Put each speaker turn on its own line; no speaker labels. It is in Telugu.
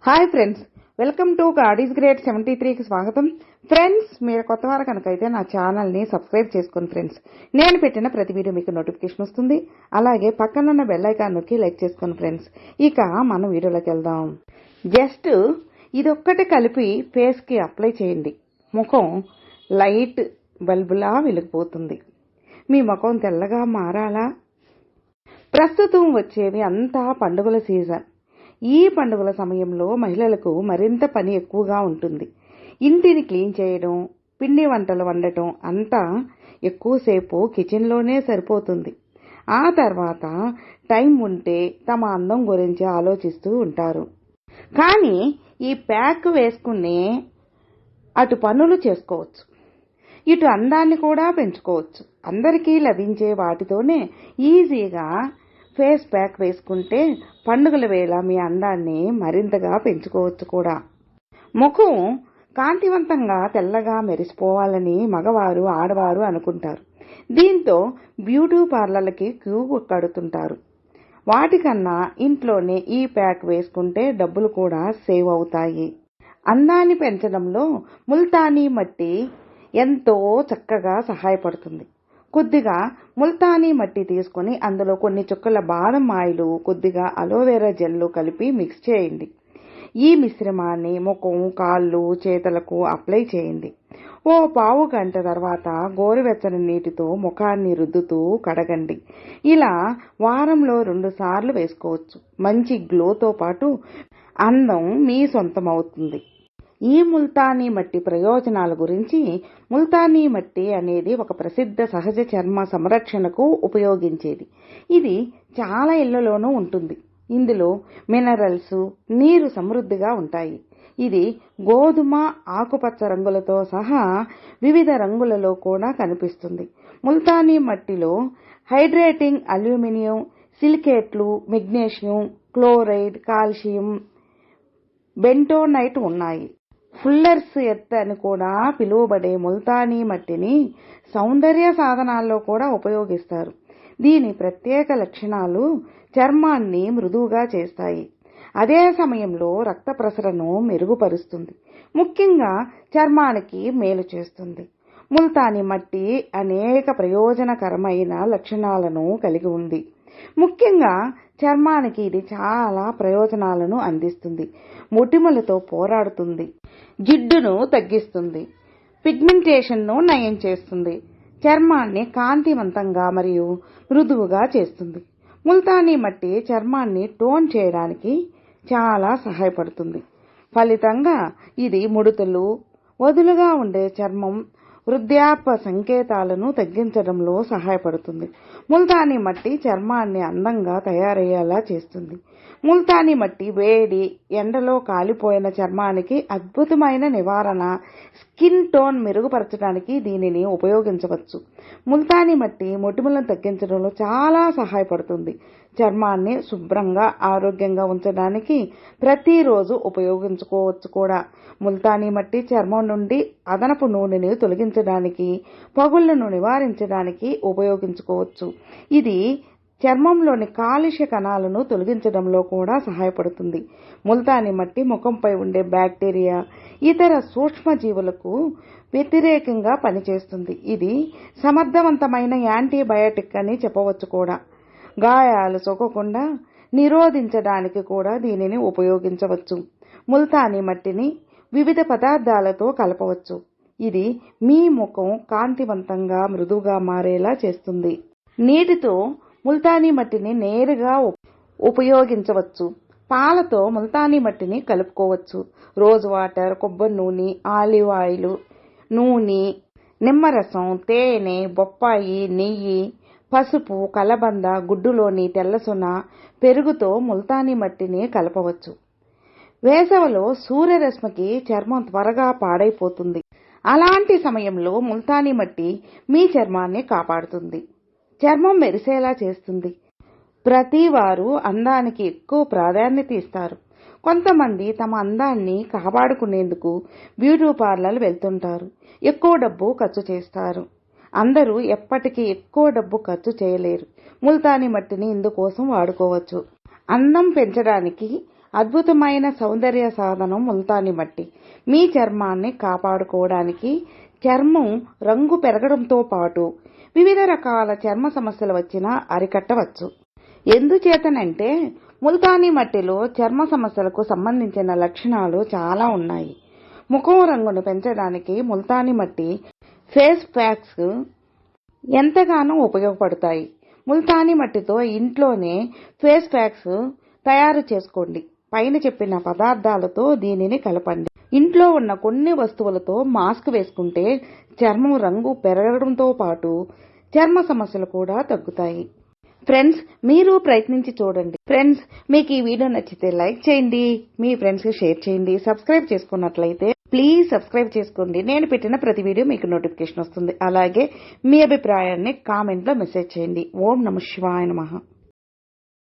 హాయ్ ఫ్రెండ్స్, వెల్కమ్ టు గాడీస్ గ్రేట్ 73కి స్వాగతం. ఫ్రెండ్స్, మీరు కొత్త వారు కనుకైతే నా ఛానల్ని సబ్స్క్రైబ్ చేసుకోండి ఫ్రెండ్స్. నేను పెట్టిన ప్రతి వీడియో మీకు నోటిఫికేషన్ వస్తుంది. అలాగే పక్కనున్న బెల్ ఐకాన్ నొక్కి లైక్ చేసుకోండి ఫ్రెండ్స్. ఇక మనం వీడియోలోకి వెళ్దాం. జస్ట్ ఇదొక్కటి కలిపి ఫేస్కి అప్లై చేయండి. ముఖం లైట్ బల్బులా వెలిగిపోతుంది. మీ ముఖం తెల్లగా మారాలా? ప్రస్తుతం వచ్చేవి అంతా పండుగల సీజన్. ఈ పండుగల సమయంలో మహిళలకు మరింత పని ఎక్కువగా ఉంటుంది. ఇంటిని క్లీన్ చేయడం, పిండి వంటలు వండటం అంతా ఎక్కువసేపు కిచెన్లోనే సరిపోతుంది. ఆ తర్వాత టైం ఉంటే తమ అందం గురించి ఆలోచిస్తూ ఉంటారు. కానీ ఈ ప్యాక్ వేసుకునే అటు పనులు చేసుకోవచ్చు, ఇటు అందాన్ని కూడా పెంచుకోవచ్చు. అందరికీ లభించే వాటితోనే ఈజీగా ఫేస్ ప్యాక్ వేసుకుంటే పండుగల వేళ మీ అందాన్ని మరింతగా పెంచుకోవచ్చు కూడా. ముఖం కాంతివంతంగా తెల్లగా మెరిసిపోవాలని మగవారు ఆడవారు అనుకుంటారు. దీంతో బ్యూటీ పార్లర్లకి క్యూ కడుతుంటారు. వాటికన్నా ఇంట్లోనే ఈ ప్యాక్ వేసుకుంటే డబ్బులు కూడా సేవ్ అవుతాయి. అందాన్ని పెంచడంలో ముల్తానీ మట్టి ఎంతో చక్కగా సహాయపడుతుంది. కొద్దిగా ముల్తానీ మట్టి తీసుకొని అందులో కొన్ని చుక్కల బాదం ఆయిల్, కొద్దిగా అలోవెరా జెల్లు కలిపి మిక్స్ చేయండి. ఈ మిశ్రమాన్ని ముఖం, కాళ్ళు, చేతులకు అప్లై చేయండి. ఓ పావు గంట తర్వాత గోరువెచ్చని నీటితో ముఖాన్ని రుద్దుతూ కడగండి. ఇలా వారంలో 2 సార్లు వేసుకోవచ్చు. మంచి గ్లోతో పాటు అందం మీ సొంతమవుతుంది. ఈ ముల్తానీ మట్టి ప్రయోజనాల గురించి. ముల్తానీ మట్టి అనేది ఒక ప్రసిద్ధ సహజ చర్మ సంరక్షణకు ఉపయోగించేది. ఇది చాలా ఇళ్లలోనూ ఉంటుంది. ఇందులో మినరల్స్, నీరు సమృద్ధిగా ఉంటాయి. ఇది గోధుమ, ఆకుపచ్చ రంగులతో సహా వివిధ రంగులలో కూడా కనిపిస్తుంది. ముల్తానీ మట్టిలో హైడ్రేటింగ్ అల్యూమినియం, సిలికేట్లు, మెగ్నీషియం, క్లోరైడ్, కాల్షియం, బెంటోనైట్ ఉన్నాయి. ఫుల్లర్స్ ఎర్త్ అని కూడా పిలువబడే ముల్తానీ మట్టిని సౌందర్య సాధనాల్లో కూడా ఉపయోగిస్తారు. దీని ప్రత్యేక లక్షణాలు చర్మాన్ని మృదువుగా చేస్తాయి. అదే సమయంలో రక్త ప్రసరణను మెరుగుపరుస్తుంది. ముఖ్యంగా చర్మానికి మేలు చేస్తుంది. ముల్తానీ మట్టి అనేక ప్రయోజనకరమైన లక్షణాలను కలిగి ఉంది. ముఖ్యంగా చర్మానికి ఇది చాలా ప్రయోజనాలను అందిస్తుంది. మొటిమలతో పోరాడుతుంది, జిడ్డును తగ్గిస్తుంది, పిగ్మెంటేషన్ను నయం చేస్తుంది, చర్మాన్ని కాంతివంతంగా మరియు మృదువుగా చేస్తుంది. ముల్తానీ మట్టి చర్మాన్ని టోన్ చేయడానికి చాలా సహాయపడుతుంది. ఫలితంగా ఇది ముడతలు, వదులుగా ఉండే చర్మం, వృద్ధాప్య సంకేతాలను తగ్గించడంలో సహాయపడుతుంది. ముల్తానీ మట్టి చర్మాన్ని అందంగా తయారయ్యేలా చేస్తుంది. ముల్తానీ మట్టి వేడి, ఎండలో కాలిపోయిన చర్మానికి అద్భుతమైన నివారణ. స్కిన్ టోన్ మెరుగుపరచడానికి దీనిని ఉపయోగించవచ్చు. ముల్తానీ మట్టి మొటిమలను తగ్గించడంలో చాలా సహాయపడుతుంది. చర్మాన్ని శుభ్రంగా, ఆరోగ్యంగా ఉంచడానికి ప్రతిరోజు ఉపయోగించుకోవచ్చు కూడా. ముల్తానీ మట్టి చర్మం నుండి అదనపు నూనెని తొలగించడానికి, పగుళ్లను నివారించడానికి ఉపయోగించుకోవచ్చు. ఇది చర్మంలోని కాలుష్య కణాలను తొలగించడంలో కూడా సహాయపడుతుంది. ముల్తానీ మట్టి ముఖంపై ఉండే బ్యాక్టీరియా, ఇతర సూక్ష్మజీవులకు వ్యతిరేకంగా పనిచేస్తుంది. ఇది సమర్థవంతమైన యాంటీబయాటిక్ అని చెప్పవచ్చు కూడా. గాయాలు సోకకుండా నిరోధించడానికి కూడా దీనిని ఉపయోగించవచ్చు. ముల్తానీ మట్టిని వివిధ పదార్థాలతో కలపవచ్చు. ఇది మీ ముఖం కాంతివంతంగా, మృదువుగా మారేలా చేస్తుంది. నీటితో ముల్తానీ మట్టిని నేరుగా ఉపయోగించవచ్చు. పాలతో ముల్తానీ మట్టిని కలుపుకోవచ్చు. రోజ్ వాటర్, కొబ్బరి నూనె, ఆలివ్ ఆయిల్, నూనె, నిమ్మరసం, తేనె, బొప్పాయి, నెయ్యి, పసుపు, కలబంద, గుడ్డులోని తెల్లసొన, పెరుగుతో ముల్తానీ మట్టిని కలపవచ్చు. వేసవిలో సూర్యరశ్మికి చర్మం త్వరగా పాడైపోతుంది. అలాంటి సమయంలో ముల్తానీ మట్టి మీ చర్మాన్ని కాపాడుతుంది, చర్మం మెరిసేలా చేస్తుంది. ప్రతి వారు అందానికి ఎక్కువ ప్రాధాన్యత ఇస్తారు. కొంతమంది తమ అందాన్ని కాపాడుకునేందుకు బ్యూటీ పార్లర్ వెళ్తుంటారు, ఎక్కువ డబ్బు ఖర్చు చేస్తారు. అందరూ ఎప్పటికీ ఎక్కువ డబ్బు ఖర్చు చేయలేరు. ముల్తానీ మట్టిని ఇందుకోసం వాడుకోవచ్చు. అందం పెంచడానికి అద్భుతమైన సౌందర్య సాధనం ముల్తానీ మట్టి. మీ చర్మాన్ని కాపాడుకోవడానికి, చర్మం రంగు పెరగడంతో పాటు వివిధ రకాల చర్మ సమస్యలు వచ్చినా అరికట్టవచ్చు. ఎందుచేతనంటే ముల్తానీ మట్టిలో చర్మ సమస్యలకు సంబంధించిన లక్షణాలు చాలా ఉన్నాయి. ముఖం రంగును పెంచడానికి ముల్తానీ మట్టి ఫేస్ ప్యాక్స్ ఎంతగానో ఉపయోగపడతాయి. ముల్తానీ మట్టితో ఇంట్లోనే ఫేస్ ప్యాక్స్ తయారు చేసుకోండి. పైన చెప్పిన పదార్థాలతో దీనిని కలపండి. ఇంట్లో ఉన్న కొన్ని వస్తువులతో మాస్క్ వేసుకుంటే చర్మం రంగు పెరగడంతో పాటు చర్మ సమస్యలు కూడా తగ్గుతాయి. ఫ్రెండ్స్, మీరు ప్రయత్నించి చూడండి. ఫ్రెండ్స్, మీకు ఈ వీడియో నచ్చితే లైక్ చేయండి, మీ ఫ్రెండ్స్కి షేర్ చేయండి. సబ్స్క్రైబ్ చేసుకున్నట్లయితే ప్లీజ్ సబ్స్క్రైబ్ చేసుకోండి. నేను పెట్టిన ప్రతి వీడియో మీకు నోటిఫికేషన్ వస్తుంది. అలాగే మీ అభిప్రాయాన్ని కామెంట్లో మెసేజ్ చేయండి. ఓం నమః శివాయ నమః.